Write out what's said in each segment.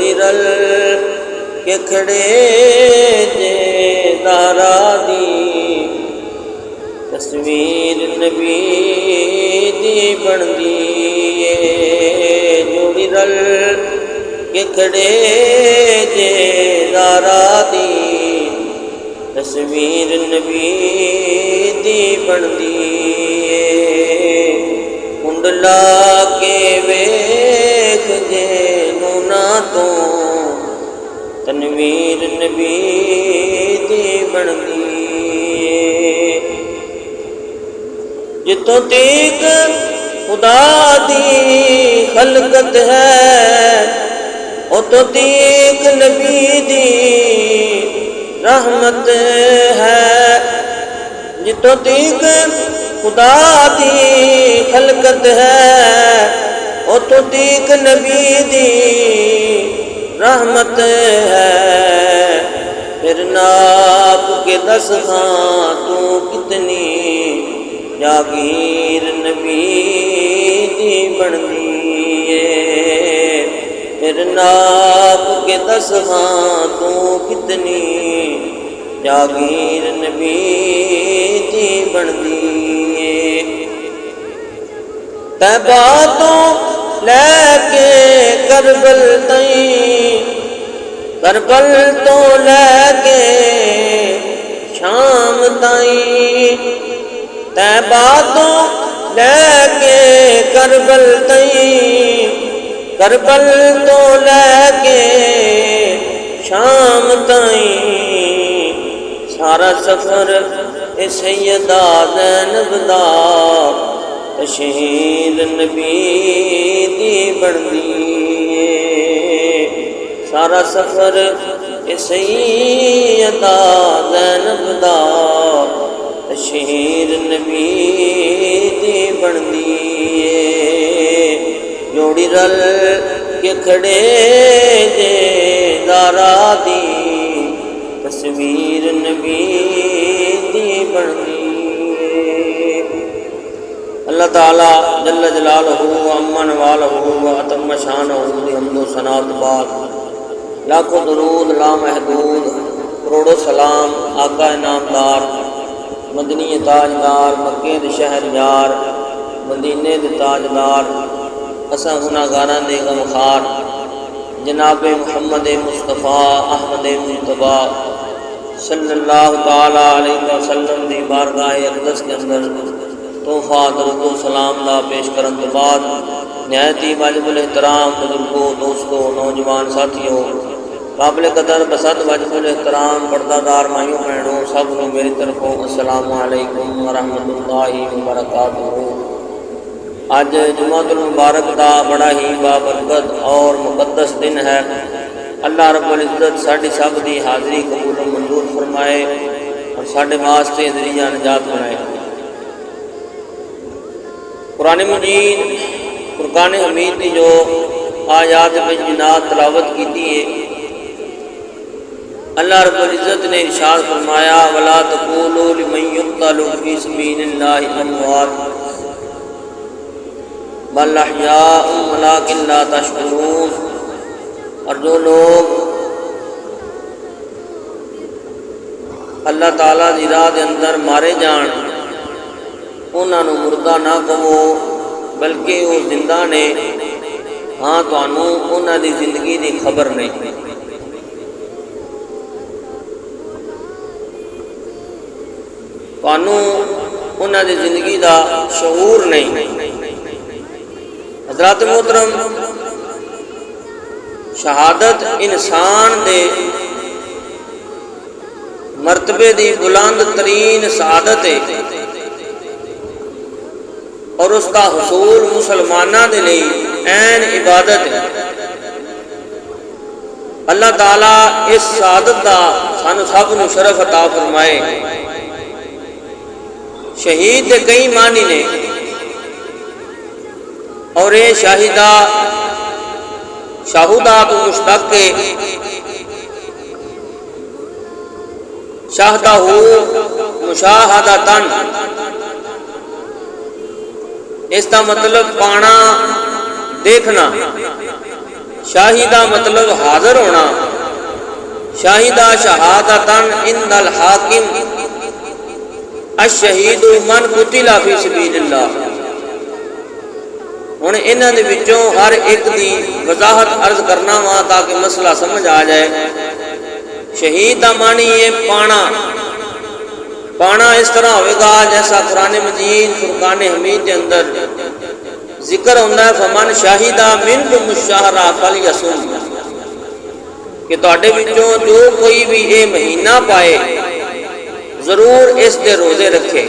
جوڑی رل کے کھڑے جے دارا دی تصویر نبی دی بندی جوڑی رل کے کھڑے جے دارا دی تصویر نبی دی بندی کنڈلا کے ویکھ جے نونا تو تنویر نبی دی بندی جتوں تیک خدا دی خلقت ہے اتوں تیک نبی دی رحمت ہے جتوں تیک خدا دی خلقت ہے اتوں تیک نبی دی رحمت ہے پھر ناپ کے دس خاں تو کتنی جاگیر نبی دی بندی ہے پھر ناپ کے دس خاں تو کتنی جاگیر نبی دی بندی ہے طیبہ تو لے کے کربل تائیں کربل تو لے کے شام تائیں طیبہ تو لے کے کربل تائیں کربل تو لے کے شام تائیں سارا سفر اے سیدہ زینب دا تشہیر نبی دی بندی سارا سفر اے سیدہ زینب دا تشہیر نبی دی بندی جوڑی رل کے کھڑے جے دارا دی تصویر نبی دی بندی اللہ تعالیٰ جل جلالہ و امن والہ و اتم شانہ دی حمد و ثنا بعد لاکھوں درود لامحدود کروڑوں سلام آقا انعامدار مدنی تاجدار مکے دے شہر یار مدینے دے تاجدار اساں گناہگاراں دے غمخار جناب محمد مصطفیٰ احمد مجتبیٰ صلی اللہ تعالیٰ علیہ وسلم دی بارگاہ اقدس کے اندر تحفہ درود و سلام دا پیش کرن کے بعد نہایت ہی واجب الاحترام بزرگوں دوستوں نوجوان ساتھیوں قابل قدر بسط واجب الاحترام پردہ دار مائیوں بہنوں سب کو میری طرفوں السلام علیکم ورحمۃ اللہ وبرکاتہ آج جمعۃ المبارک دا بڑا ہی بابرکت اور مقدس دن ہے اللہ رب العزت ساڈی سب دی حاضری قبول و منظور فرمائے اور ساڈے واسطے ذریعہ نجات بنائے قرآن مجید فرقان حمید کی جو آیات بینات تلاوت کی ہے اللہ رب العزت نے ارشاد فرمایا ولا تقولوا لمن يقتل في سبيل الله اموات بل احیاء ولکن لا تشعرون اور جو لوگ اللہ تعالیٰ دی راہ دے اندر مارے جان انہاں نوں مردہ نہ کہو بلکہ وہ زندہ نے ہاں تانوں انہاں دی زندگی دی خبر نہیں تانوں انہاں دی زندگی دا شعور نہیں حضرات محترم شہادت انسان دے مرتبے دی بلند ترین سعادت ہے اور اس کا حصول مسلمانہ دے لئی عین عبادت ہے اللہ تعالیٰ اس سعادت دا سانو سب نو شرف عطا فرمائے شہید دے کئی معنی نے اور یہ شاہدہ شاہدہ تو مشتق کے شاہدہ ہو مشاہدہ تن اس کا مطلب پانا دیکھنا شاہدہ مطلب حاضر ہونا، شاہدہ شہادتن عند الحاکم، الشہید من قتل فی سبیل اللہ۔ ہن انہاں دے وچوں ہر ایک دی وضاحت عرض کرنا وا تاکہ مسئلہ سمجھ آ جائے۔ شہید دا معنی یہ پانا اس طرح ہوئے گا جیسا قرآن مجید فرقان حمید کے اندر ذکر ہوتا ہے، فمن شاہدہ منکم الشہر فلیصم، کہ تواڈے وچوں جو کوئی بھی یہ مہینہ پائے ضرور اس دے روزے رکھے۔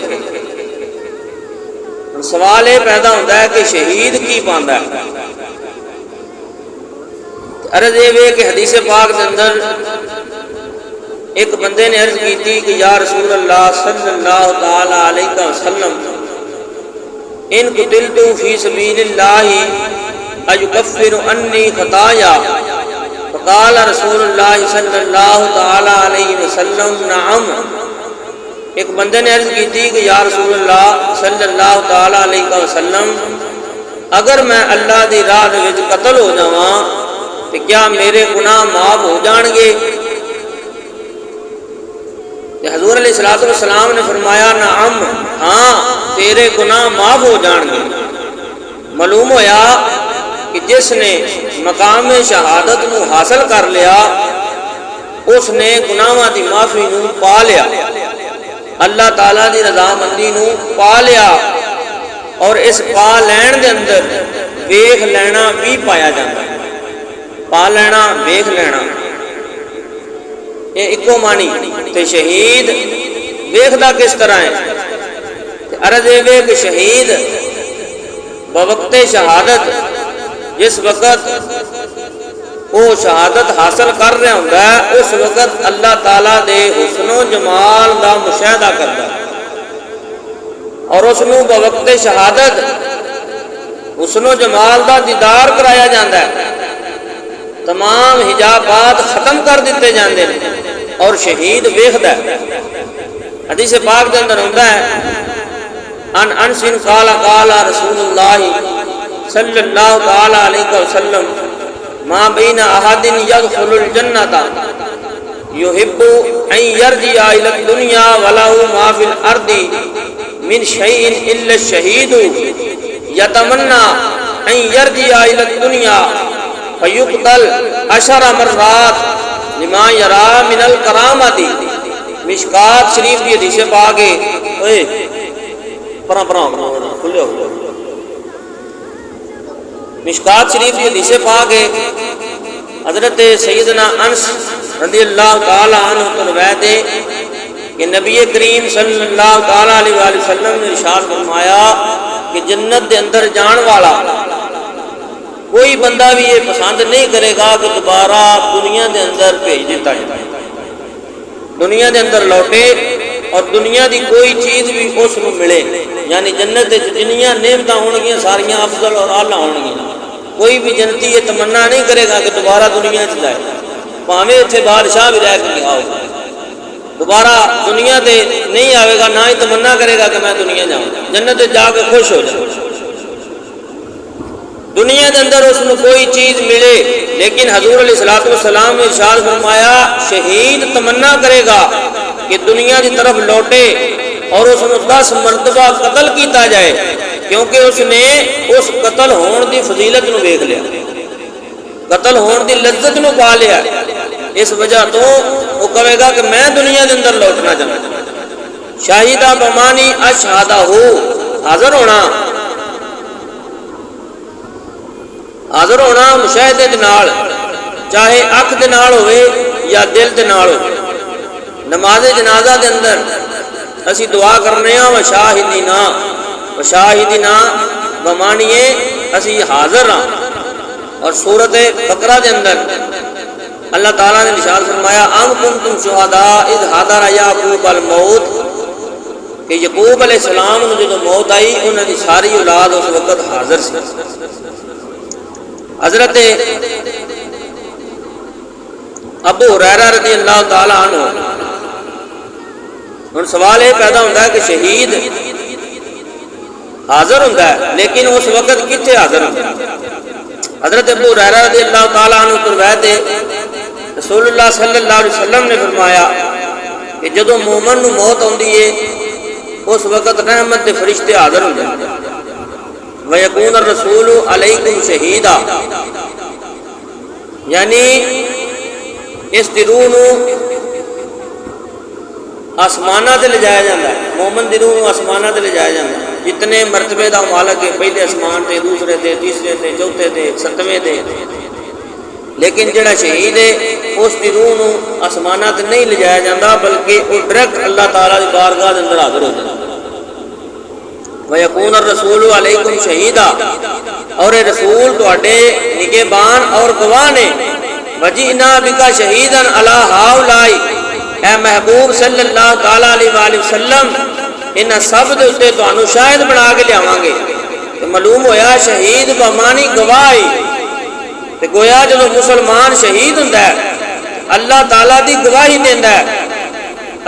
سوال یہ پیدا ہوتا ہے کہ شہید کی پاندا ہے؟ عرض یہ کہ حدیث پاک کے اندر ایک بندے نے عرض کی تھی کہ یا رسول اللہ صلی اللہ تعالی علیہ وسلم، ان قتلت فی سبیل اللہ ایکفر انی خطایا، فقال رسول اللہ صلی اللہ تعالی علیہ وسلم نعم۔ ایک بندے نے عرض کی تھی کہ یا رسول اللہ صلی اللہ تعالی علیہ وسلم، اگر میں اللہ دی راہ دے وچ قتل ہو جاواں تو کیا میرے گناہ معاف ہو جان گے؟ حضور علیہ الصلوۃ والسلام نے فرمایا نعم، ہاں تیرے گناہ معاف ہو جان گے۔ معلوم ہویا کہ جس نے مقام شہادت نو حاصل کر لیا اس نے گناہاں دی معافی نو پا لیا، اللہ تعالیٰ دی رضامندی نو پا لیا، اور اس پا لین دے اندر ویکھ لینا بھی پایا جاتا ہے۔ پا لینا ویکھ لینا یہ اکو معنی۔ تے شہید ویکھدا کس طرح ہے؟ عرض یہ کہ شہید بوقت شہادت جس وقت وہ شہادت حاصل کر رہا ہوتا ہے اس وقت اللہ تعالیٰ دے حسن و جمال دا مشاہدہ کرتا ہے، اور اس نو بوقت شہادت حسن و جمال دا دیدار کرایا جاتا ہے، تمام حجابات ختم کر دیتے جاندے ہیں اور شہید ویکھدا ہے۔ حدیث پاک کے اندر ہوتا ہے ان انس قال قال رسول اللہ صلی اللہ تعالی علیہ وسلم ما بین احد يدخل الجنۃ يحب ان يرجع الى الدنيا وله ما في الارض من شيء الا الشهيد يتمنى ان يرجع الى الدنيا فيقتل 10 مرات لما يرى من الکرامۃ۔ مشکات شریف کی حدیث پاک ہے، کھلے ہو، مشکات شریف کی حدیث پاک ہے، حضرت سیدنا انس رضی اللہ تعالی عنہ کو روایت ہے کہ نبی کریم صلی اللہ تعالی علیہ وآلہ وسلم نے ارشاد فرمایا کہ جنت دے اندر جان والا کوئی بندہ بھی یہ پسند نہیں کرے گا کہ دوبارہ دنیا دے اندر بھیج دیتا جائے، دنیا دے اندر لوٹے اور دنیا دی کوئی چیز بھی اس کو ملے، یعنی جنت دے جنیاں نعمتاں ہون گیاں ساریاں افضل اور اعلیٰ ہون گیاں۔ کوئی بھی جنتی یہ تمنا نہیں کرے گا کہ دوبارہ دنیا چ جائے، پاویں اتنے بادشاہ بھی رہ کے آؤ، دوبارہ دنیا تے نہیں آئے گا، نہ ہی تمنا کرے گا کہ میں دنیا جاؤں، جنت جا کے خوش ہو جائے۔ دنیا کے اندر اس کو کوئی چیز ملے، لیکن حضور علیہ الصلوۃ والسلام نے ارشاد فرمایا شہید تمنا کرے گا کہ دنیا کی طرف لوٹے اور اس کو 10 مرتبہ قتل کیتا جائے، کیونکہ اس نے اس قتل ہون دی فضیلت نو دیکھ لیا، قتل ہون دی لذت نو پا لیا، اس وجہ تو وہ کہے گا کہ میں دنیا کے اندر لوٹنا چاہتا ہوں۔ شاہدہ بمانی اشہادہ ہو، حاضر ہونا، حاضر ہونا مشاہدے دے نال، چاہے اکھ دے نال ہوئے یا دل دے نال ہوئے۔ نماز جنازہ دے اندر اسی دعا کرنے ہاں وشاہدینا، وشاہدینا بمانیے اسی حاضر ہاں۔ اور سورۃ بقرہ دے اندر اللہ تعالیٰ نے ارشاد فرمایا ام کنتم شہداء اذ حضر یعقوب الموت، کہ یعقوب علیہ السلام نے جب موت آئی انہوں نے ساری اولاد اس وقت حاضر سی۔ حضرت ابو ہریرہ رضی اللہ تعالیٰ عنہ، ان سوال یہ پیدا ہوتا ہے کہ شہید حاضر ہوتا ہے لیکن اس وقت کتنے حاضر ہوتا ہے؟ حضرت ابو ہریرہ رضی اللہ تعالیٰ عنہ کو روایت ہے رسول اللہ صلی اللہ علیہ وسلم نے فرمایا کہ جدو مومن نو موت آتی ہے اس وقت رحمت کے فرشتے حاضر ہو جاتے ہیں وَيَكُونَ الرَّسُولُ عَلَيْكُمْ شَهِيدًا، یعنی اس دی روح نو آسمانہ تے لے جایا جاتا ہے، مومن دی روح نو آسمانہ تے لے جایا جاتا ہے، جتنے مرتبے دا مالک ہے، پہلے آسمان تے، دوسرے تے، تیسرے تے، چوتھے تے، ستویں تے، لیکن جڑا شہید ہے اس دی روح نو آسمانہ تے نہیں لے جایا جاتا بلکہ وہ ڈائریکٹ اللہ تعالیٰ دی بارگاہ دے اندر حاضر ہو جاتا ہے۔ وَيَكُونَ الرَّسُولُ عَلَيْكُمْ شَهِيدًا، اور رسول تواڈے نگہبان اور گواہ نے، وَجِئْنَا بِكَ شَهِيدًا عَلَىٰ هَؤُلَاءِ، اے محبوب صلی اللہ تعالیٰ علیہ وآلہ وسلم ان سب دے اتے تانوں شاہد بنا کے لیاواں گے۔ تو معلوم ہویا شہید بمانی گواہ، تے گویا جدو مسلمان شہید ہوندا ہے اللہ تعالیٰ دی گواہی دیندا ہے،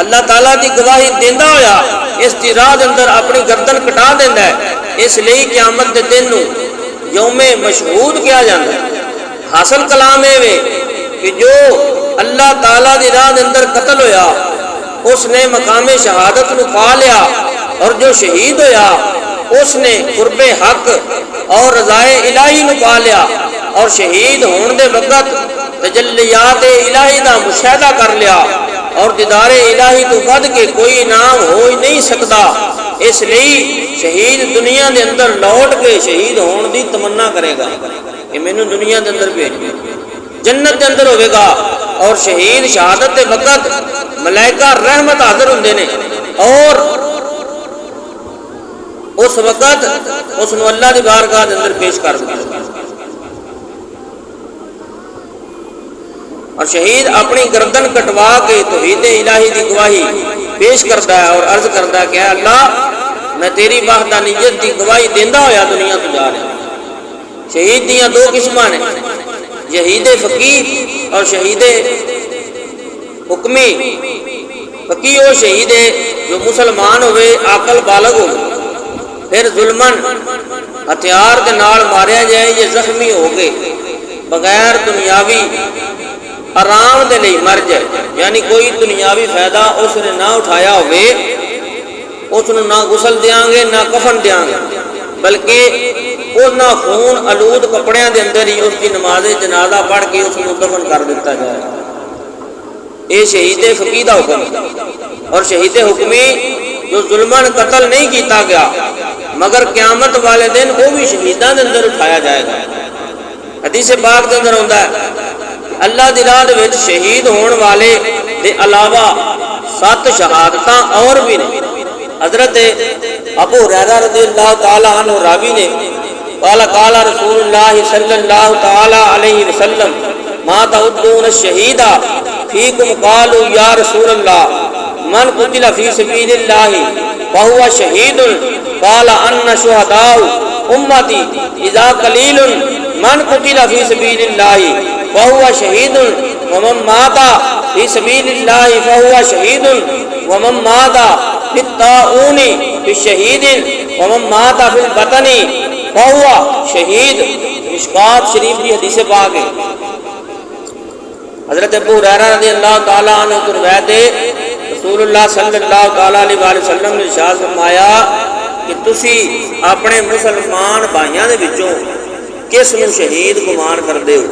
اللہ تعالیٰ دی گواہی دیندا ہویا اس دی راہ دے اندر اپنی گردن کٹا دیندا ہے، اس لیے قیامت دے دن نوں یوم مشہود کیا جاندا ہے۔ حاصل کلام اے وے کہ جو اللہ تعالیٰ دی راہ دے اندر قتل ہویا اس نے مقام شہادت نو پا لیا، اور جو شہید ہویا اس نے قرب حق اور رضائے الہی نو پا لیا، اور شہید ہون دے وقت تجلیات الہی دا مشاہدہ کر لیا، اور دیدار الہی تو بد کے کوئی نام ہو ہی نہیں سکتا۔ اس لیے شہید دنیا دے اندر لوٹ کے شہید ہون دی تمنا کرے گا کہ میں نے دنیا دے اندر بھیج دیا، جنت دے اندر ہوئے گا، اور شہید شہادت دے وقت ملائکہ رحمت حاضر ہوندے نے، اور اس وقت اس نو اللہ دی بارگاہ دے اندر پیش کر دیا، اور شہید اپنی گردن کٹوا کے توحید الہی دی گواہی پیش کرتا ہے اور عرض کرتا ہے کہ اے اللہ میں تیری وحدانیت دی گواہی دیندا ہویا دنیا تو جا رہا۔ شہید دیاں دو قسماں نے، شہید فقیہ اور شہید حکمی۔ فقیہ وہ شہید ہے جو مسلمان ہوئے، عاقل بالغ ہو، پھر ظلمن ہتھیار دے نال ماریا جائے یا زخمی ہو گئے بغیر دنیاوی آرام دے لئی مر جائے، یعنی کوئی دنیاوی فائدہ اس نے نہ اٹھایا ہوئے، اس نے نہ غسل دیاں گے نہ کفن دیاں گے، بلکہ اس نہ خون آلود کپڑیاں دے اندر ہی اس کی نماز جنازہ پڑھ کے اس کو دفن کر دیتا جائے۔ یہ شہید فقیہ دا حکم ہے۔ اور شہید حکمی جو ظلمن قتل نہیں کیتا گیا مگر قیامت والے دن وہ بھی شہیداں دے اندر اٹھایا جائے گا۔ حدیث پاک دے اندر ہوندا ہے اللہ دی راہ وچ شہید ہون والے دے علاوہ 7 شہادتاں اور بھی نے۔ حضرت ابو ہریرہ رضی اللہ تعالی عنہ راوی نے قال قال رسول اللہ صلی اللہ تعالی علیہ وسلم ما تعدون الشہید فیکم قالوا یا رسول اللہ من قتل فی سبیل اللہ فهو شہید قال ان شہداء امتی اذا قلیل من قتل فی سبیل اللہ فهو شہید ومن مات فی سبیل اللہ فهو شہید ومن مات فی الطاعون فشہید ومن مات فی البطن فهو شہید۔ مشکات شریف کی حدیث پاک ہے۔ حضرت ابو ہریرہ رضی اللہ تعالی عنہ کو روایت ہے رسول اللہ صلی اللہ تعالی علیہ وسلم نے ارشاد فرمایا کہ تسی اپنے مسلمان بھائیاں دے وچوں کس نو شہید گمان کردے ہو؟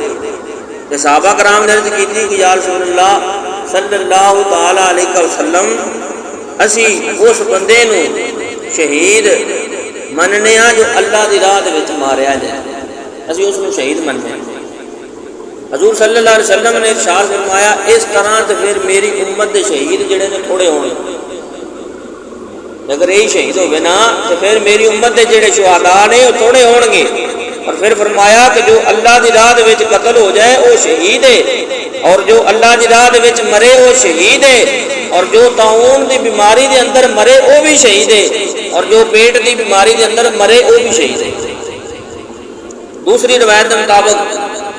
تے صحابہ کرام نے عرض کیتی کہ یا رسول اللہ صلی اللہ تعالی علیہ وسلم اسی اس بندے نو شہید مننے ہاں جو اللہ دی راہ دے وچ ماریا جائے، اسی اس نو شہید مننے ہاں۔ حضور صلی اللہ علیہ وسلم نے ارشاد فرمایا اس طرح تو پھر میری امت دے شہید جڑے نے تھوڑے ہونے، اگر یہی شہید ہوئے نا تو پھر میری امت دے جڑے شہداء نے وہ تھوڑے ہون گے۔ اور پھر فرمایا کہ جو اللہ دی راہ دے وچ قتل ہو جائے وہ شہید ہے، اور جو اللہ دی راہ دے وچ مرے وہ شہید ہے، اور جو طاعون دی بیماری دے اندر مرے وہ بھی شہید ہے، اور جو پیٹ دی بیماری دے اندر مرے وہ بھی شہید ہے۔ دوسری روایت کے مطابق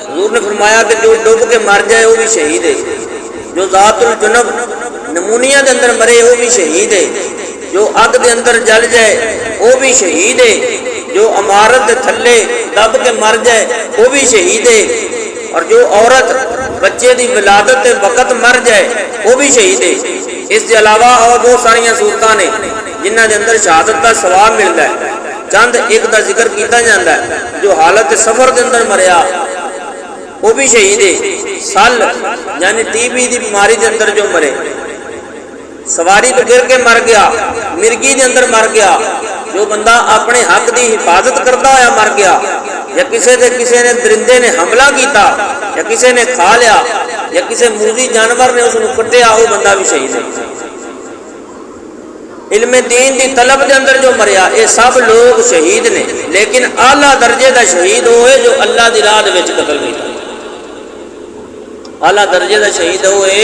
حضور نے فرمایا کہ جو ڈوب کے مر جائے وہ بھی شہید ہے، جو ذات الجنب نمونیا دے اندر مرے وہ بھی شہید ہے، جو اگ دے اندر جل جائے وہ بھی شہید ہے، جو عمارت دے تھلے دب کے مر جائے وہ بھی شہید ہے، اور جو عورت بچے دی ولادت کے وقت مر جائے وہ بھی شہید ہے۔ اس کے علاوہ اور بہت ساری صورتیں نے جنہ کے اندر شہادت کا ثواب ملتا ہے۔ چند ایک کا ذکر کیتا جاتا ہے، جو حالت سفر کے اندر مریا وہ بھی شہید ہے۔ سل یعنی ٹی بی دی بیماری کے اندر جو مرے، سواری تو گر کے مر گیا، مرگی کے اندر مر گیا، جو بندہ اپنے حق کی حفاظت کرتا ہوا مر گیا، یا کسی نے درندے نے حملہ کیتا، یا کسی نے کھا لیا، یا کسی موذی جانور نے اس کو کٹیا، وہ بندہ بھی شہید ہے۔ علم دین دی طلب کے اندر جو مریا، یہ سب لوگ شہید نے، لیکن اعلیٰ درجے کا شہید ہوئے جو اللہ دی راہ وچ قتل کیتا۔ اعلیٰ درجے کا شہید ہوئے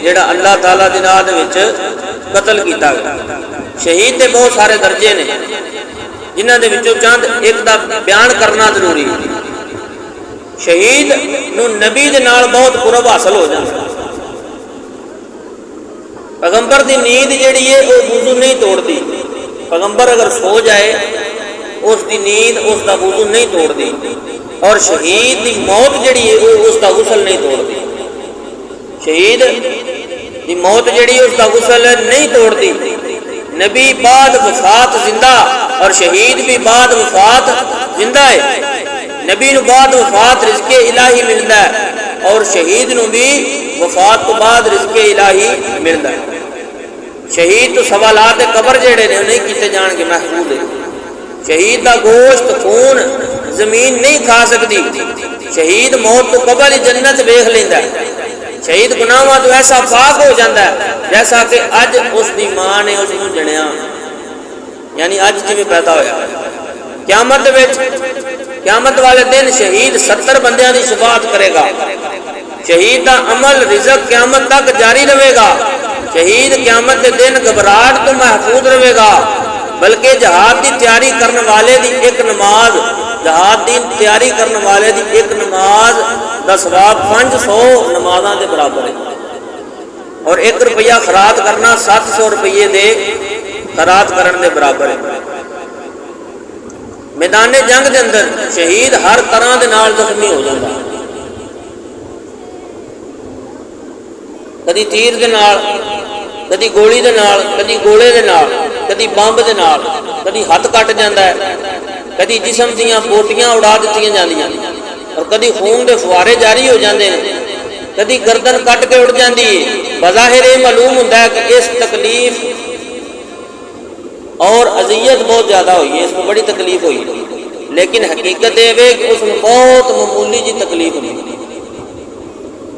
جڑا اللہ تعالیٰ دی راہ وچ قتل کیتا گیا۔ شہید دے بہت سارے درجے نے جنہاں دے وچوں چند ایک دا بیان کرنا ضروری ہے۔ شہید نو نبی دے نال بہت قرب حاصل ہو جاتا۔ پیغمبر دی نیند جڑی ہے وہ وضو نہیں توڑتی، پیغمبر اگر سو جائے اس دی نیند اس دا وضو نہیں توڑتی، اور شہید دی موت جڑی ہے وہ اس دا غسل نہیں توڑتی۔ شہید دی موت جڑی ہے اس دا غسل نہیں توڑتی۔ نبی بعد وفات زندہ اور شہید بھی بعد وفات زندہ ہے۔ نبی نو بعد وفات رزق الہی ملتا ہے، اور شہید نو بھی وفات تو بعد رزق الہی ملتا ہے۔ شہید تو سوالات قبر جڑے نے نہیں کیتے جان کے محفوظ ہے۔ شہید دا گوشت خون زمین نہیں کھا سکتی۔ شہید موت تو قبل ہی جنت ویکھ لیندا ہے۔ شہید گناہاں تو ایسا پاک ہو جاتا ہے جیسا کہ اج اس دی ماں نے اس کو جنیا، یعنی اج جویں پیدا ہویا۔ قیامت والے دن شہید 70 بندیاں دی شفاعت کرے گا۔ شہید دا عمل رزق قیامت تک جاری رہے گا۔ شہید قیامت کے دن گھبراہٹ تو محفوظ رہے گا، بلکہ جہاد دی تیاری کرنے والے دی ایک نماز، جہاد دی تیاری کرنے والے دی ایک نماز دا ثواب 500 نمازاں دے برابر ہے، اور 1 روپیہ خیرات کرنا 700 روپیے دے خیرات کرن دے برابر ہے۔ میدان جنگ دے اندر شہید ہر طرح دے نال زخمی ہو جاتا، کدی تیر دے نال، کدی گولی دے نال، کدی گولے دے نال، کدی بمب دے نال، کدی ہاتھ کٹ جاندا ہے، کدی جسم دیاں بوٹیاں اڑا دتیاں جاندیاں، اور کدی خون دے فوارے جاری ہو جاندے ہیں، کدی گردن کٹ کے اڑ جاندی ہے۔ بظاہر یہ معلوم ہوندا ہے کہ اس تکلیف اور اذیت بہت زیادہ ہوئی ہے، اس کو بڑی تکلیف ہوئی ہے، لیکن حقیقت یہ ہے کہ اس میں بہت معمولی جی تکلیف ہوئی،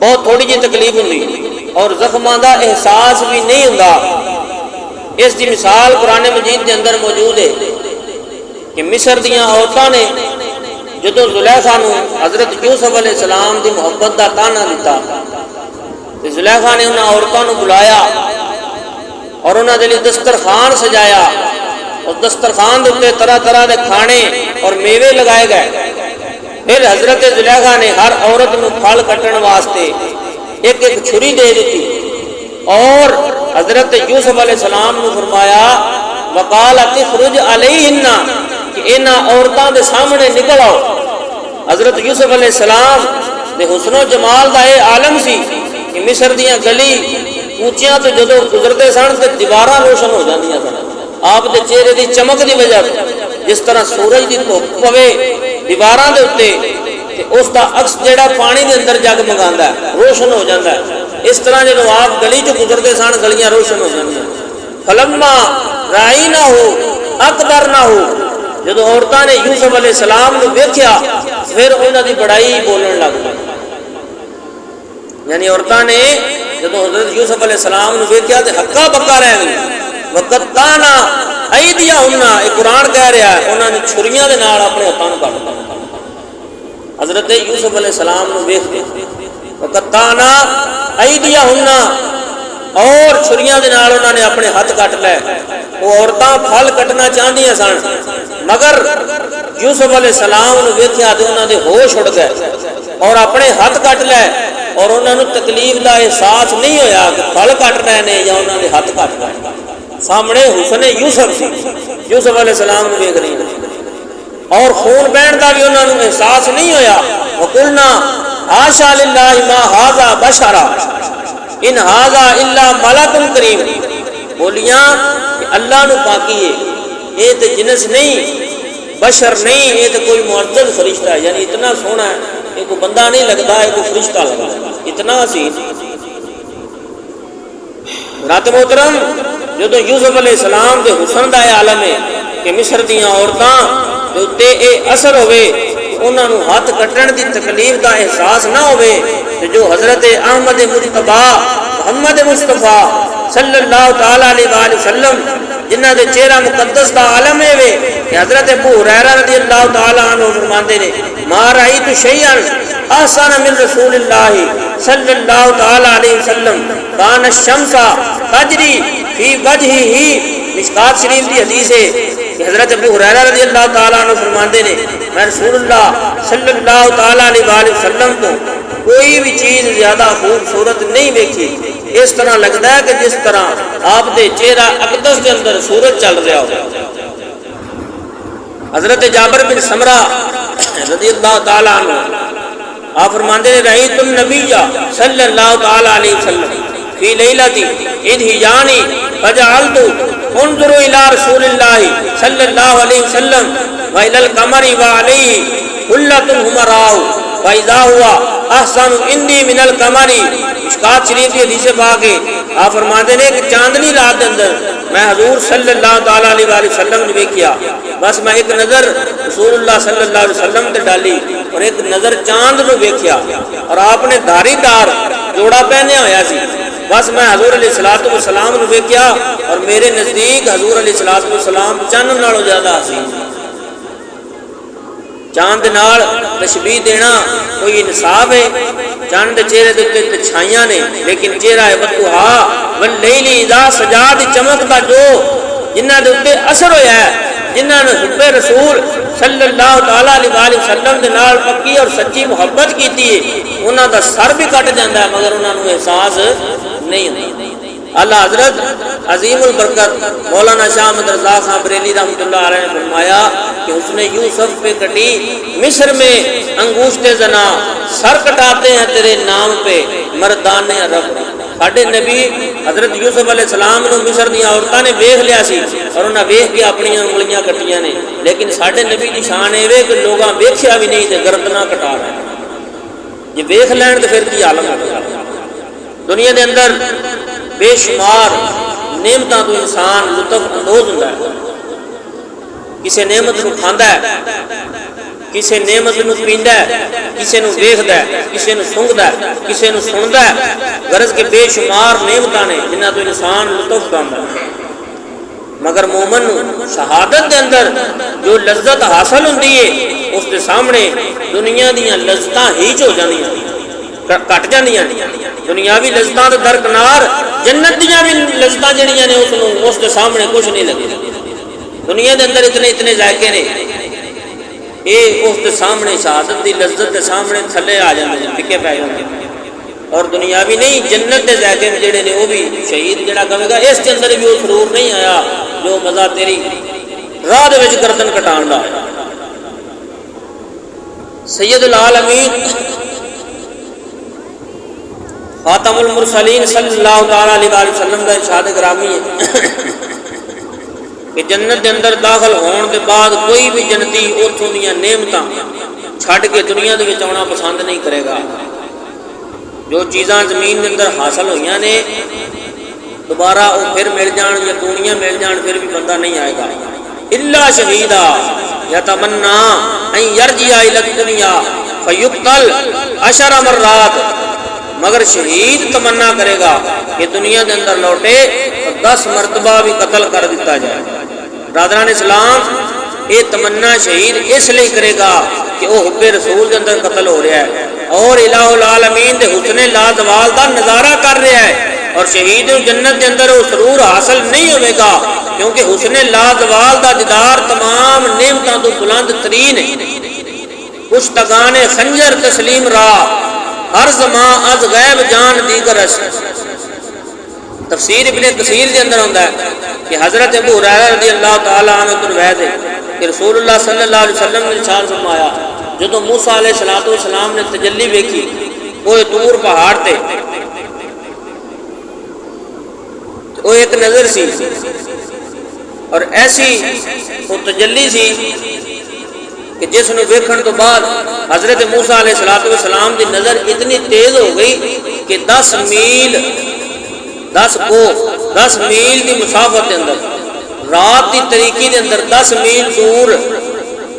بہت تھوڑی جی تکلیف ہوئی، اور زخماں دا احساس بھی نہیں ہوندا۔ اس دی مثال قرآن مجید کے اندر موجود ہے کہ مصر دیاں عورتاں نے جدو زلیخا نو حضرت یوسف علیہ السلام دی محبت دا تانا دیتا، زلیخا نے انہاں عورتاں نو بلایا اور انہاں دے لئی دسترخوان سجایا، اور دسترخوان دے طرح طرح دے کھانے اور میوے لگائے گئے۔ پھر حضرت زلیخا نے ہر عورت نو پھل کٹن واسطے ایک ایک چھری دے دیتی، اور حضرت یوسف علیہ السلام نے فرمایا وقالت اخرج علیہن، کہ انہاں عورتاں دے سامنے نکل آؤ۔ حضرت یوسف علیہ السلام دے حسن و جمال دا یہ عالم سی کہ مصر دیاں گلی اونچیاں تو جدو گزرتے سن تے دیواراں روشن ہو جاندیاں سن، آپ دے چہرے دی چمک دی وجہ جس طرح سورج دی دھوپ پوے دیواراں دے اوتے تے اس دا عکس جیڑا پانی دے اندر جگمگاندا ہے، روشن ہو جاندا ہے، اس طرح جدو آپ گلی چ گزرتے سن گلیاں روشن ہو جاندیاں۔ فلما رائینہ ہو اکبر نہ ہو، جدو عورتاں نے یوسف علیہ السلام نو ویکھیا پھر انہاں دی بڑائی بولن لگ پئی، یعنی عورتاں نے جدو حضرت یوسف علیہ السلام نو ویکھیا تے ہکا بکا رہ گئی۔ وقتانا ایدیہن، یہ قرآن کہہ رہا ہے انہاں نے چھریاں دے نال اپنے ہاتھاں نو کٹ دتا۔ حضرت یوسف علیہ السلام نو ویکھ کے وقتانا ایدیہن، اور چھریاں دے نال انہاں نے اپنے ہاتھ کٹ لے۔ وہ عورتاں پھل کٹنا چاہدیاں سن، مگر یوسف علیہ السلام نو ویکھیا تے انہاں دے ہوش اڑ گئے اور اپنے ہاتھ کٹ لے، اور انہاں نو تکلیف دا احساس نہیں ہویا کہ پھل کٹ رہے نے یا انہاں دے ہاتھ کٹ رہے۔ سامنے حسن یوسف سی، یوسف علیہ السلام نو ویکھ رہی ہیں۔ اور خون بہن کا بھی انہوں نے احساس نہیں ہویا. وقلنا حاشا للہ ما ھذا بشرا ان ھذا الا ملک کریم. بولیاں کہ اللہ نو پاکی ہے، یہ تو جنس نہیں، بشر نہیں، یہ تو کوئی معزز فرشتہ ہے، یعنی اتنا سونا ہے، یہ کوئی بندہ نہیں لگتا، یہ کوئی فرشتہ لگتا ہے، اتنا سی. رات محترم جدو یوسف علیہ السلام کے حسن دا عالم ہے کہ مصر دیاں عورتاں دے اتے اے اثر ہوئے، انہاں نو ہاتھ کٹن دی تکلیف دا احساس نہ ہوئے، جو حضرت احمد مجتبی محمد مصطفیٰ صلی اللہ تعالی علیہ وآلہ وسلم جنہ دے چہرہ مقدس دا عالم ہے وے کہ حضرت ابو ہریرہ رضی اللہ تعالی عنہ فرماندے نے ما رأیت شیئا احسن من رسول اللہ صلی اللہ تعالی علیہ وسلم کان الشمس تجری فی وجہہ. مشکات شریف دی حدیث ہے کہ حضرت ابو ہریرہ رضی اللہ تعالی عنہ فرماندے نے میں رسول اللہ صلی اللہ تعالی علیہ وآلہ وسلم کو کوئی بھی چیز زیادہ خوبصورت نہیں دیکھی. اس طرح لگتا ہے کہ جس طرح آپ دے چہرہ اقدس دے اندر سورج چل رہا ہو. حضرت جابر بن سمرہ رضی اللہ تعالی عنہ آپ فرماندے نے رأیت النبی صلی اللہ تعالی علیہ وسلم فی لیلۃ اذ ہجانی فجعلت انظر الی رسول اللہ صلی اللہ علیہ وسلم وإلی القمر وعلیہ حلۃ حمراء فإذا ہوا احسن عندی من القمر. مشکات شریف کی حدیث پاک ہے آپ فرماتے ہیں کہ چاندنی رات کے اندر میں حضور صلی اللہ تعالی علیہ وآلہ وسلم نے دیکھا، بس میں ایک نظر رسول اللہ صلی اللہ علیہ وسلم تے ڈالی اور ایک نظر چاند نو دیکھا، اور آپ نے دھاری دار جوڑا پہنیا ہویا سی. بس میں حضور علیہ الصلوۃ والسلام نو دیکھا اور میرے نزدیک حضور علیہ الصلوۃ والسلام چاند نالوں زیادہ حسین. چاند نال تشبیہ دینا کوئی انصاف ہے؟ چاند دے چہرے دے تے چھائیاں نے، لیکن چہرہ ہے بدوہا واللیل اذا سجا دی چمک دا جو جنہ دے اوتے اثر ہویا ہے، جنہ نے حب رسول صلی اللہ تعالی علیہ وآلہ وسلم دے نال پکی اور سچی محبت کیتی ہے، انہاں دا سر بھی کٹ جاندا ہے مگر انہاں نوں احساس نہیں ہوندا. اللہ حضرت عظیم البرکت مولانا شاہ احمد رضا خان بریلی رحمۃ اللہ علیہ نے فرمایا کہ اس نے یوسف پہ کٹی مصر میں انگوشت زنا، سر کٹاتے ہیں تیرے نام پہ مردان عرب. ساڈے نبی حضرت یوسف علیہ السلام نو مصر دی عورتاں نے ویکھ لیا سی اور انہاں ویکھ کے اپنی انگلیاں کٹیاں نے، لیکن ساڈے نبی دی شان اے کہ لوگاں ویکھیا بھی نہیں تے گردناں کٹا رہے ہیں. جے ویکھ لین تے پھر کی عالم ہوگا. دنیا دے اندر بے شمار نعمتاں تو انسان لطف اندوز ہوتا ہے. کسی نعمت نو کھاندا ہے، کسی نعمت نو پیندا ہے، کسی نو ویکھدا ہے، کسی نو سونگدا ہے، کسی نو سندا ہے. غرض کے بے شمار نعمتاں نے جنہاں تو انسان لطف پاندا ہے. مگر مومن نو شہادت دے اندر جو لذت حاصل ہوندی ہے اس دے سامنے دنیا دیاں لذتاں ہیچ ہو جاندیاں، کٹ جاندیاں. دنیاوی لذتاں تے درکنار جنت دیاں بھی لذتاں جڑیاں نے اس دے سامنے کچھ نہیں لگے. دنیا دے اندر اتنے ذائقے نے، یہ اس دے سامنے شہادت دی لذت دے سامنے تھلے آ جاندے ہیں، پھکے پی جاندے ہیں. اور دنیاوی نہیں جنت دے ذائقے جڑے نے وہ بھی شہید جڑا کہے گا اس کے اندر بھی وہ سرور نہیں آیا جو مزہ تیری راہ دے وچ گردن کٹان دا آیا. سید العالمین خاتم المرسلین صلی اللہ تعالی علیہ وآلہ وسلم کا ارشاد گرامی ہے کہ جنت دے اندر داخل ہون دے بعد کوئی بھی جنتی اتھوں دیاں نعمتاں چھڈ کے دنیا دے وچ آنا پسند نہیں کرے گا. جو چیزاں زمین دے اندر حاصل ہوئیاں نے دوبارہ وہ پھر مل جان یا دنیا مل جان پھر بھی بندہ نہیں آئے گا. الا شہیدا یتمنا ان یرجع الی الدنیا فیقتل 10 مرات. مگر شہید تمنا کرے گا کہ دنیا کے اندر لوٹے اور 10 مرتبہ بھی قتل کر دیتا جائے. برادران اسلام یہ تمنا شہید اس لیے کرے گا کہ وہ حب رسول کے اندر قتل ہو رہا ہے اور الہ العالمین دے حسن لازوال دا نظارہ کر رہا ہے. اور شہید جنت کے اندر وہ سرور حاصل نہیں ہوئے گا کیونکہ حسن لازوال دا دیدار تمام نعمتوں تو بلند ترین ہے. پشتگان خنجر تسلیم راہ ہر زمان از غیب جان دیگر اس. تفسیر ابن کثیر کے اندر ہوتا ہے کہ حضرت ابو ہریرہ رضی اللہ تعالی عنہ روایت ہے کہ رسول اللہ صلی اللہ علیہ وسلم نے ارشاد فرمایا جدو موسیٰ علیہ السلام نے تجلی ویکھی کوہ طور پہاڑ تے، وہ ایک نظر سی اور ایسی وہ تجلی سی کہ جس نے ویکھن تو بعد حضرت موسیٰ علیہ السلام کی نظر اتنی تیز ہو گئی کہ 10 میل کی مسافت کے اندر رات کی تاریکی کے اندر 10 میل دور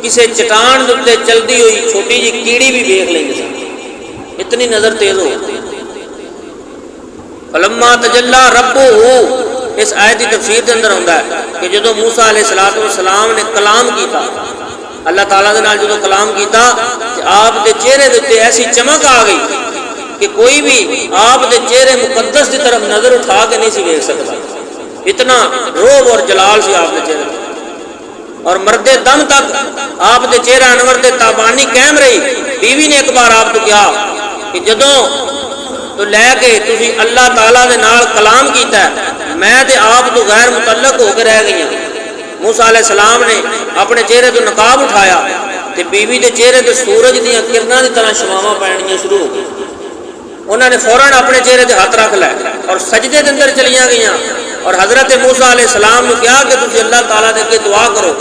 کسی چٹان دے چلتی ہوئی چھوٹی جی کیڑی بھی دیکھ لیں گے، اتنی نظر تیز ہو گئی۔ فلما تجلی ربہ، اس آیت کی تفسیر کے اندر ہوتا ہے کہ جدو موسیٰ علیہ السلام نے کلام کیتا، اللہ تعالیٰ دے نال جدو کلام کیتا کہ آپ دے چہرے دے تے ایسی چمک آ گئی کہ کوئی بھی آپ دے چہرے مقدس کی طرف نظر اٹھا کے نہیں سی دیکھ سکتا، اتنا روب اور جلال سی آپ دے چہرے تے، اور مرد دم تک آپ دے چہرہ انور دے تابانی قائم رہی۔ بیوی نے ایک بار آپ کو کہا کہ جدوں تو لے کے تسی اللہ تعالیٰ دے نال کلام کیتا ہے، میں تے آپ تو غیر متعلق ہو کے رہ گئی ہوں۔ موسیٰ علیہ السلام نے اپنے چہرے تو نقاب اٹھایا تے بیوی دے چہرے تے سورج دیاں کرناں دی طرح شماواں پینیاں شروع ہو گئی۔ انہوں نے فوراً اپنے چہرے تے ہاتھ رکھ لائے اور سجدے دے اندر چلیاں گئیاں، اور حضرت موسیٰ علیہ السلام نے کہا کہ تسی اللہ تعالیٰ دے کے دعا کرو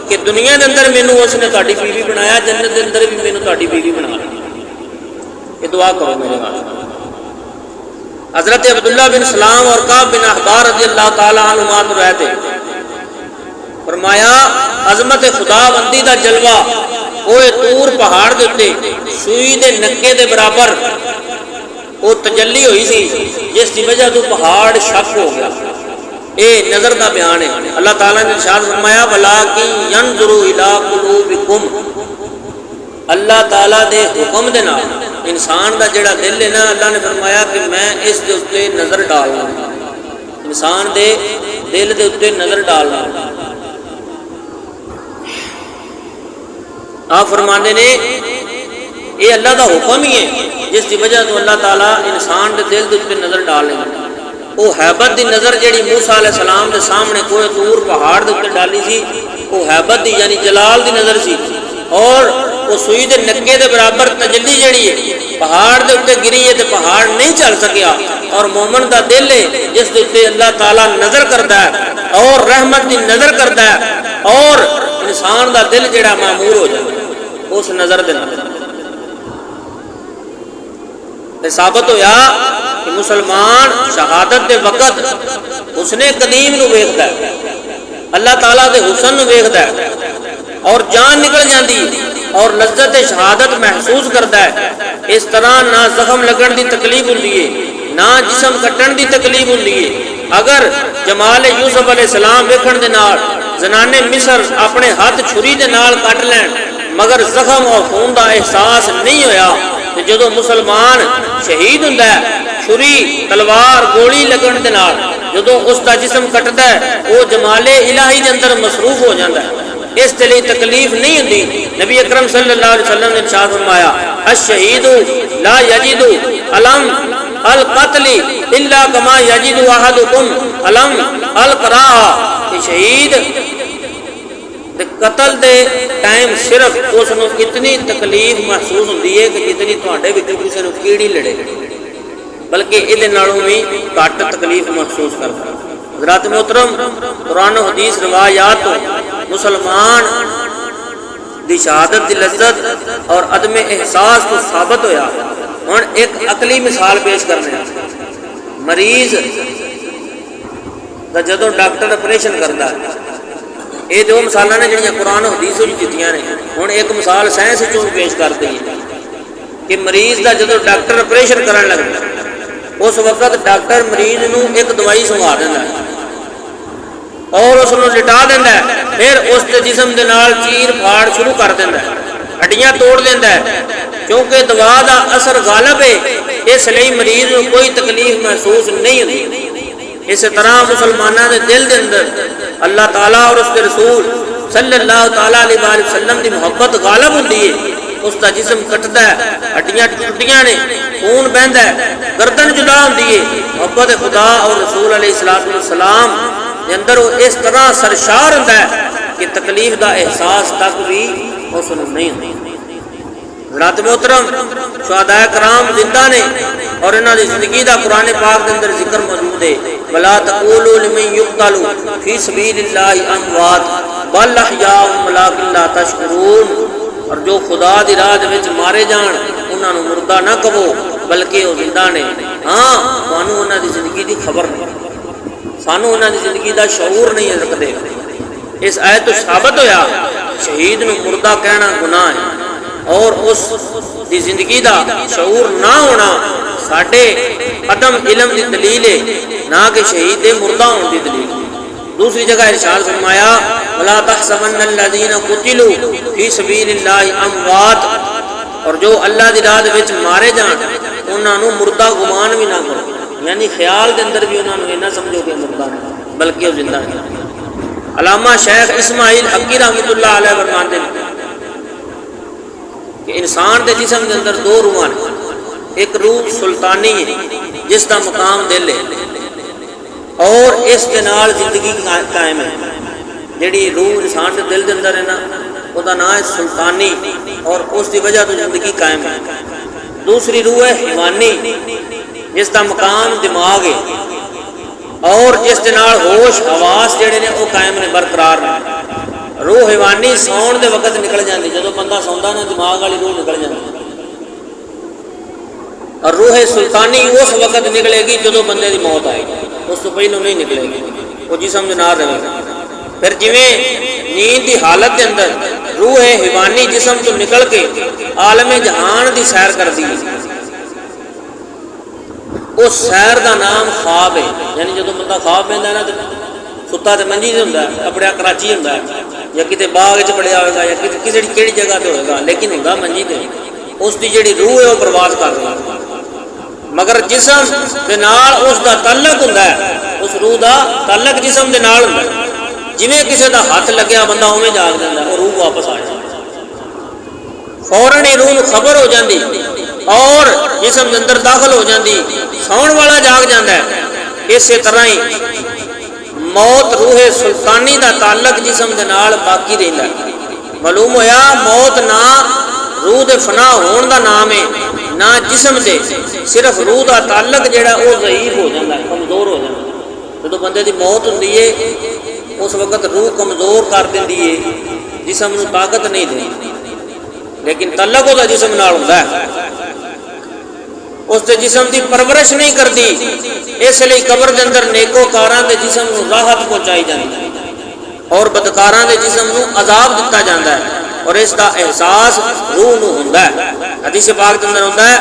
کہ دنیا دے اندر مینوں اس نے تہاڈی بیوی بنایا، جنت دے اندر بھی مینوں تہاڈی بیوی بنا لے، یہ دعا کرو میرے واسطے۔ حضرت عبداللہ بن سلام اور کعب بن احبار رضی اللہ تعالیٰ عنہما تو رہتے، فرمایا عظمت خدا بندی دا جلوہ کوہ طور پہاڑ دے تے سوئی دے نکے دے برابر وہ تجلی ہوئی سی، جس کی وجہ تو پہاڑ شک ہو گیا۔ اے نظر دا بیان ہے۔ اللہ تعالیٰ نے ارشاد فرمایا وَلَٰكِن يَنظُرُ إِلَىٰ قُلُوبِكُمْ، اللہ تعالیٰ دے حکم دے نال انسان دا جڑا دل ہے نا، اللہ نے فرمایا کہ میں اس دے اتے نظر ڈالنا، انسان دے دل دے اتے نظر ڈالنا۔ آپ فرمانے نے یہ اللہ دا حکم ہی ہے جس کی وجہ تو اللہ تعالیٰ انسان دے دل دے اتے نظر ڈالے۔ وہ حیبت دی نظر جیڑی موسیٰ علیہ السلام دے سامنے کوہ طور پہاڑ دے اتے ڈالی سی، وہ حیبت دی یعنی جلال دی نظر سی، اور وہ سوئی دے نکے دے برابر تجلی جیڑی ہے پہاڑ دے اتے گری ہے تے پہاڑ نہیں چل سکیا، اور مومن دا دل ہے جس دے اتے اللہ تعالیٰ نظر کرتا ہے اور رحمت دی نظر کرتا ہے، اور انسان دا دل جیڑا معمور ہو جائے اس نظر دے نظر۔ ثابت ہویا کہ مسلمان شہادت دے وقت حسن قدیم نو ویکھدا ہے، اللہ تعالیٰ دے حسن نو ویکھدا ہے، اور جان نکل جاندی اور لذت شہادت محسوس کرتا ہے۔ اس طرح نہ زخم لگن دی تکلیف ہوندی ہے، نہ جسم کٹن دی تکلیف ہوندی ہے۔ اگر جمال یوسف علیہ السلام ویکھن دے نال زنانے مصر اپنے ہاتھ چھری دے نال کٹ لین مگر زخم اور خون دا احساس نہیں ہویا، تو جدو مسلمان شہید ہوندا ہے چھری تلوار گولی لگن دے نال جدو اس دا جسم کٹدا ہے وہ جمال الہی دے اندر مصروف ہو جاندا ہے، اس دلی تکلیف نہیں ہوندی۔ نبی اکرم صلی اللہ علیہ وسلم نے ارشاد فرمایا الشہید لا یجد علم القتل الا کما یجد احدکم علم القراء، کہ شہید قتل دے ٹائم صرف اس نو اتنی تکلیف محسوس ہوندی ہے کہ جتنی تواڈے وچوں کسے نو کیڑی لڑے، بلکہ ادھے نالوں بھی گھٹ تکلیف محسوس کرتا۔ حضرات محترم، قرآن و حدیث روایات مسلمان دی شہادت دی لذت اور عدم احساس تو ثابت ہویا۔ ہن ایک عقلی مثال پیش کرنے، مریض دا جدوں ڈاکٹر آپریشن کرتا ہے، یہ دو مثالاں نے جڑیاں قرآن و حدیث وچ دتیاں نے، ہن ایک مثال سائنس وچوں پیش کرتے ہیں کہ مریض دا جدوں ڈاکٹر آپریشن کرن لگدا اس وقت ڈاکٹر مریض نو ایک دوائی سنگا دینا ہے اور اس نو لٹا دینا ہے، پھر اس کے جسم دے نال چیر پھاڑ شروع کر دینا ہے، ہڈیاں توڑ دینا ہے، کیونکہ دوا دا اثر غالب ہے، اس لیے مریض نو کوئی تکلیف محسوس نہیں ہوتی۔ اس طرح مسلمانوں دے دل دے اندر اللہ تعالیٰ اور اس کے رسول صلی اللہ تعالیٰ علیہ وسلم دی محبت غالب ہوتی ہے، اس کا جسم کٹتا ہے، ہڈیاں ٹوٹیاں نے، خون بہندا ہے، گردن جدا ہوتی ہے، محبت خدا اور رسول علیہ السلام کے اندر وہ اس طرح سرشار ہوتا ہے کہ تکلیف دا احساس تک بھی اس نوں نہیں ہوندا۔ حضرات محترم شہداء کرام زندہ نے اور انہاں دی زندگی دا قرآن پاک دے اندر ذکر موجود ہے، ولا تقولوا لمن يقتل في سبيل الله اموات بل احياء ولكن لا تشعرون، اور جو خدا دی راہ دے وچ مارے جان انہاں نوں مردہ نہ کہو بلکہ وہ زندہ نے۔ ہاں تانوں انہاں دی زندگی دی خبر نہیں، سانوں انہاں دی زندگی دا شعور نہیں رکھدے۔ اس آیت تو ثابت ہویا شہید نوں مردہ کہنا گناہ ہے، اور اس دی زندگی دا شعور نہ ہونا ساڈے عدم علم دی دلیل ہے، نہ کہ شہید دے مردہ ہون دی دلیل۔ دوسری جگہ ارشاد فرمایا ولا تحسبن الذين قتلوا في سبيل الله اموات، اور جو اللہ دی راہ وچ مارے جان انہاں نوں مردہ گمان بھی نہ کرو، یعنی خیال دے اندر بھی انہاں نوں نہ سمجھو کہ مردہ نہیں بلکہ وہ زندہ ہیں۔ علامہ شیخ اسماعیل حقی رحمۃ اللہ علیہ فرماتے ہیں کہ انسان دے جسم دے اندر دو روحاں ہیں، ایک روح سلطانی ہے جس دا مقام دل ہے، اور اس کے نال زندگی قائم ہے۔ جیڑی روح انسان دے دل دے اندر ہے نا وہ دا نام ہے سلطانی، اور اس دی وجہ تو زندگی قائم ہے۔ دوسری روح ہے حیوانی جس دا مقام دماغ ہے، اور جس دے نال ہوش حواس جڑے نے وہ قائم نے برقرار نے۔ روح حیوانی سون دے وقت نکل جاندی، جدو بندہ سوندا نا دماغ والی روح نکل جاندی، اور روح سلطانی اس وقت نکلے گی جدو بندے دی موت آئے گی، اس تو پہلو نہیں نکلے گی، وہ جسم دے نال رہے گا۔ پھر جویں نیند دی حالت دے اندر روح حیوانی جسم تو نکل کے عالم جہان دی سیر کردی ہے، اس سیر دا نام خواب ہے۔ یعنی جدو بندہ خواب پیندا ہے نا ستا تے منجی تے ہوندا ہے، اپنے کراچی ہوندا ہے یا کتے باغ وچ پڑیا ہوئے گا یا کسی کیڑی جگہ تے ہوئے گا، لیکن ہوندا منجی تے۔ اس دی جڑی روح ہے وہ پرواز کر رہی ہے، مگر جسم دے نال اس دا تعلق ہوندا ہے، اس روح دا تعلق جسم دے نال ہوندا ہے۔ جویں کسی دا ہاتھ لگیا بندہ اوویں جاگ جاندا ہے، وہ روح واپس آ جاتی فوراً ہی روح نوں خبر ہو جاندی اور جسم دے اندر داخل ہو جاندی، سون والا جاگ جاندا ہے۔ اسی طرح ہی موت روح سلطانی دا تعلق جسم دے نال باقی رہندا ہے۔ معلوم ہویا موت نہ روح دے فنا ہون دا نام ہے نہ جسم دے، صرف روح دا تعلق جڑا وہ ضعیف ہو جاتا ہے، کمزور ہو جاتا ہے۔ جدو بندے دی موت ہوندی ہے اس وقت روح کمزور کر دیندی ہے، جسم نوں طاقت نہیں دیندی، لیکن تعلق وہ جسم نال ہوندا ہے، اس دے جسم دی پرورش نہیں کرتی۔ اس لیے قبر دے اندر نیکوکاراں دے جسم نوں راحت پہنچائی جاندی ہے اور بدکاراں دے جسم نوں عذاب دتا جاندا ہے، اور اس دا احساس روح نوں ہوندا ہے۔ حدیث پاک دے اندر ہوندا ہے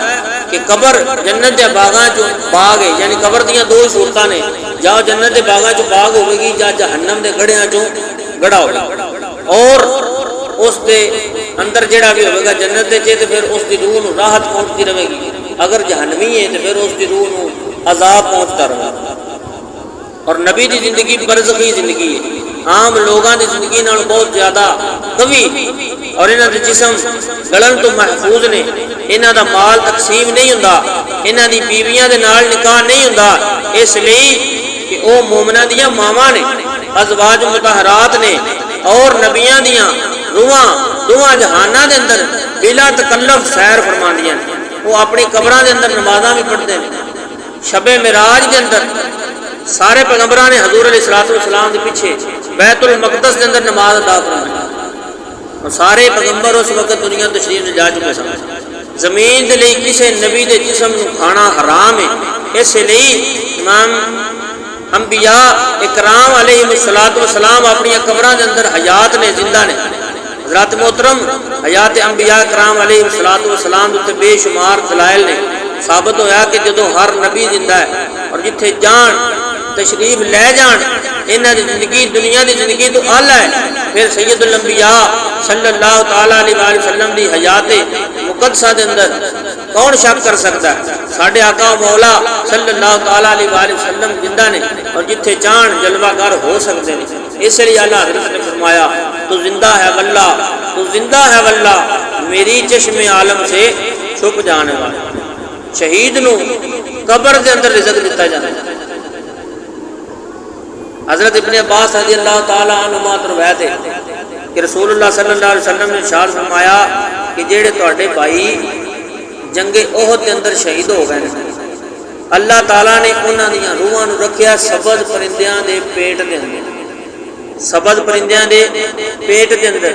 کہ قبر جنت دے باغاں چوں باغ ہے، یعنی قبر دیاں دو صورتاں نے، یا جنت دے باغاں چوں باغ ہوے گی یا جہنم دے گڑھیاں چوں گڑھا ہوگا، اور اس دے اندر جڑا بھی ہوے گا جنت دے تے پھر اس دی روح نوں راحت پہنچتی رہے گی، اگر جہنمی ہے تو پھر اس دی روح نوں عذاب پہنچتا رہے گا۔ اور نبی دی زندگی برزخی زندگی ہے، عام لوگاں دی زندگی نال بہت زیادہ قوی، اور انہاں دے جسم گلن تو محفوظ نے، انہاں دا مال تقسیم نہیں ہوندا، انہاں دی بیویاں دے نال نکاح نہیں ہوندا، اس لیے کہ او مومناں دیاں ماواں نے، ازواج مطہرات نے، اور نبیاں دیاں روحاں دوواں جہاناں دے اندر بلا تکلف سیر فرماندیاں نے۔ وہ اپنی قبراں دے اندر نمازاں بھی پڑھتے ہیں۔ شب معراج دے اندر سارے پیغمبراں نے حضور علیہ الصلوۃ والسلام دے پیچھے بیت المقدس دے اندر نماز ادا فرمائی، اور سارے پیغمبر اس وقت دنیا تشریف لے جا چکے سن۔ زمین دے لئی کسے نبی دے جسم نوں کھانا حرام ہے، اس لیے امام انبیاء اکرام علیہ الصلوۃ والسلام اپنی قبراں دے اندر حیات نے، زندہ نے۔ حضرات محترم حیات انبیاء اکرام علیہ الصلوۃ والسلام تے بے شمار دلائل نے، ثابت ہویا کہ جدو ہر نبی زندہ ہے اور جتھے جان تشریف لے جان انہاں دی زندگی دنیا دی زندگی تو اعلیٰ ہے، پھر سید الانبیاء صلی اللہ تعالیٰ علیہ وآلہ وسلم دی حیات مقدسہ دے اندر کون شک کر سکتا ہے؟ ساڈے آقا و مولا صلی اللہ تعالیٰ علیہ وآلہ وسلم زندہ نے، اور جتھے جان جلوہ گر ہو سکتے ہیں۔ اس لیے اللہ حضرت نے فرمایا تو زندہ ہے واللہ، تو زندہ ہے واللہ، میری چشم عالم سے چھپ جانے والا۔ شہید نو قبر دے اندر رزق دیتا جاتا ہے۔ حضرت ابن عباس رضی اللہ تعالیٰ عنہما روایت ہے کہ رسول اللہ صلی اللہ علیہ وسلم نے ارشاد فرمایا کہ جڑے تواڈے بھائی جنگ احد کے اندر شہید ہو گئے اللہ تعالیٰ نے انہاں دیاں روحاں نو رکھیا سبز پرندیاں دے پیٹ دے اندر، سبز پرندیاں دے پیٹ دے اندر،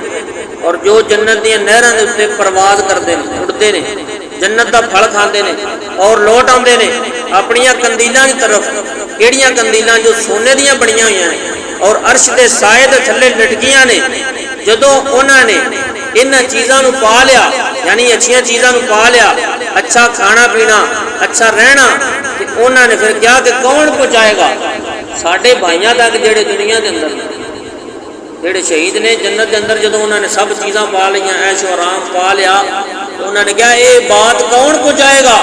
اور جو جنت دیاں نہراں دے اوتے پرواز کردے نے، اڑدے نے، جنت دا پھل کھاندے نے اور لوٹ آندے نے اپنیاں کندیلاں دی طرف، کیڑیاں کندیلاں جو سونے دیاں بنیاں ہوئیاں نے اور عرش دے سائے دے تھلے لٹکیاں نے۔ جدوں انہاں نے انہاں چیزاں نو پا لیا، یعنی اچھیاں چیزاں نو پا لیا، اچھا کھانا پینا، اچھا رہنا، کہ انہاں نے پھر کیا کہ کون پہنچائے گا ساڈے بھائیاں تک جڑے دنیا دے اندر جڑے شہید نے جنت دے اندر، جدوں انہاں نے سب چیزاں پا لیاں، عیش و آرام پا لیا، تو انہاں نے کہا اے بات کون پہنچائے گا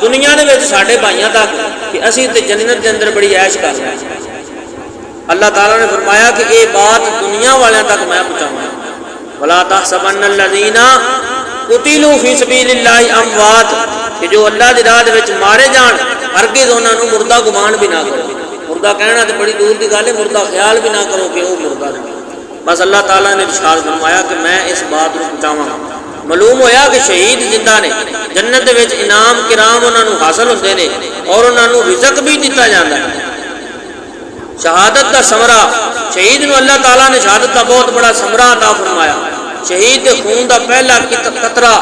دنیا دے وچ ساڈے بھائیاں تک کہ اسی تے جنت دے اندر بڑی عیش کر رہے ہیں۔ اللہ تعالیٰ نے فرمایا کہ یہ بات دنیا والوں تک میں پہنچاؤں۔ وَلَا تَحْسَبَنَّ الَّذِينَ قُتِلُوا فِي سَبِيلِ اللَّهِ أَمْوَاتٌ، کہ جو اللہ دی راہ دے وچ مارے جان ہرگز انہاں نوں مردہ گمان بھی نہ کرو۔ مردہ کہنا تو بڑی دور دی گل ہے، مردہ خیال بھی نہ کرو کہ وہ مردہ ہے۔ بس اللہ تعالیٰ نے ارشاد فرمایا کہ میں اس بات کو پہنچاواں۔ معلوم ہویا کہ شہید زندہ نے، جنت دے وچ انعام کرام انہاں نوں حاصل ہوندے نے اور انہاں نوں رزق بھی دتا جاندا ہے۔ شہادت کا ثمرہ، شہید نو اللہ تعالیٰ نے شہادت کا بہت بڑا ثمرہ عطا فرمایا۔ شہید دے خون دا پہلا قطرہ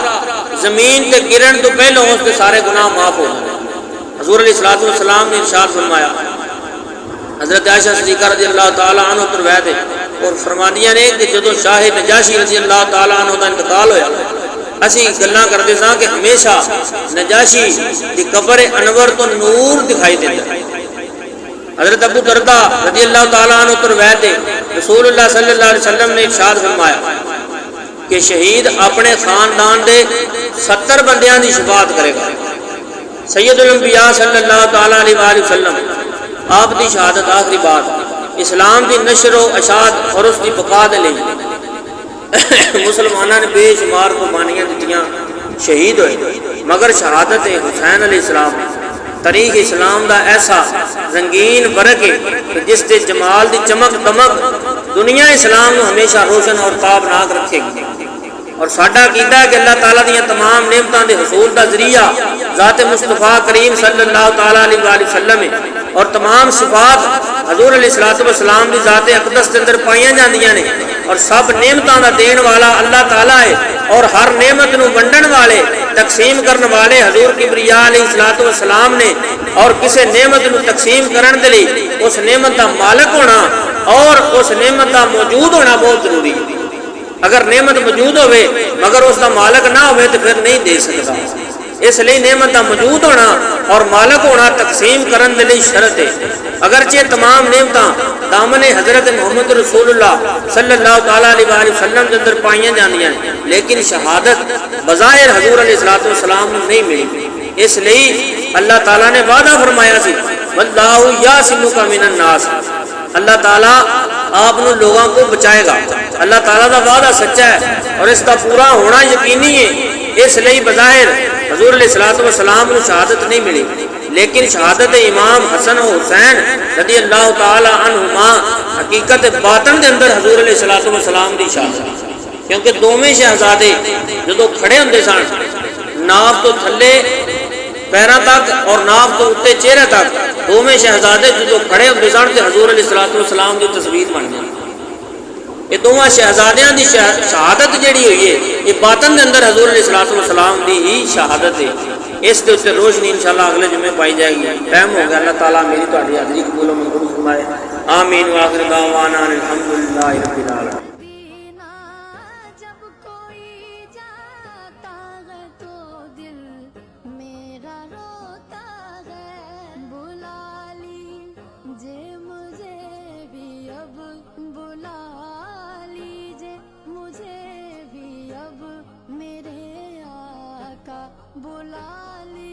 زمین تے گرن تو پہلوں اس کے سارے گناہ معاف ہو گئے۔ حضور علیہ الصلوۃ والسلام نے ارشاد فرمایا، حضرت عائشہ صدیقہ رضی اللہ تعالیٰ عنہ تو روایت ہے اور فرماندیاں نے کہ جدوں شاہ نجاشی رضی اللہ تعالیٰ عنہ دا انتقال ہویا، اسی گلاں کرتے ساں کہ ہمیشہ نجاشی دی قبر انور تو نور دکھائی دیندا۔ حضرت ابو درداء رضی اللہ تعالیٰ عنہ تو روایت ہے رسول اللہ صلی اللہ علیہ وسلم نے ارشاد فرمایا کہ شہید اپنے خاندان دے 70 بندیاں دی شفاعت کرے گا۔ سید الانبیاء صلی اللہ تعالیٰ علیہ وآلہ وسلم آپ دی شہادت آخری بات اسلام دی نشر و اشاعت اور اس دی بقا دے لئی مسلمانوں نے بے شمار قربانیاں دتیاں، شہید ہوئے، مگر شہادت حسین علیہ السلام تاریخ اسلام دا ایسا رنگین برق ہے کہ جس دے جمال دی چمک دمک دنیا اسلام نو ہمیشہ روشن اور تابناک رکھے گی۔ اور ساڈا عقیدہ ہے کہ اللہ تعالیٰ دیاں تمام نعمتاں دے حصول دا ذریعہ ذات مصطفیٰ کریم صلی اللہ تعالیٰ علیہ وآلہ وسلم ہے، اور تمام صفات حضور علیہ السلام دی ذات اقدس کے اندر پائیاں جاندیاں نے، اور سب نعمتاں دا دین والا اللہ تعالیٰ ہے، اور ہر نعمت نو ونڈن والے تقسیم کرن والے حضور کبریا علیہ السلام نے، اور کسے نعمت نو تقسیم کرن دے لئی اس نعمت دا مالک ہونا اور اس نعمت دا موجود ہونا بہت ضروری ہے۔ اگر نعمت موجود ہوئے مگر اس دا مالک نہ ہوئے تو پھر نہیں دے سکتا، اس لیے نعمت دا موجود ہونا اور مالک ہونا تقسیم کرن دے لئی شرط ہے۔ اگرچہ تمام نعمتاں دامن حضرت محمد رسول اللہ صلی اللہ تعالیٰ علیہ وآلہ وسلم کے اندر پائیاں جاندیاں لیکن شہادت بظاہر حضور علیہ السلام نہیں ملی، اس لیے اللہ تعالیٰ نے وعدہ فرمایا سی واللہ یعصمک من الناس، اللہ تعالیٰ آپ نے لوگوں کو بچائے گا۔ اللہ تعالیٰ کا وعدہ سچا ہے اور اس کا پورا ہونا یقینی ہے، اس لیے بظاہر حضور علیہ السلام کو شہادت نہیں ملی، لیکن شہادت امام حسن و حسین رضی اللہ تعالی عنہما حقیقت باطن دے اندر حضور علیہ السلام دی شہادت، کیونکہ دوویں شہزادے جدو کھڑے ہوندے سن ناف تو تھلے پیراں تک اور ناف تو اتے چہرے تک، دوویں شہزادے جدو کھڑے ہوندے سن تے حضور علیہ السلام دی تصویر بن جاندی۔ یہ دونوں شہزادیاں دی شہادت جڑی ہوئی ہے یہ باطن دے اندر حضور علیہ السلام دی ہی شہادت ہے۔ اس کے اتنے روشنی انشاءاللہ اگلے جمعے پائی جائے گی۔ ٹائم ہو گیا، اللہ تعالیٰ میری تہاڈی حاضری قبول و منظور فرمائے، آمین وآخر دعوانا الحمدللہ رب العالمین۔ بلا لی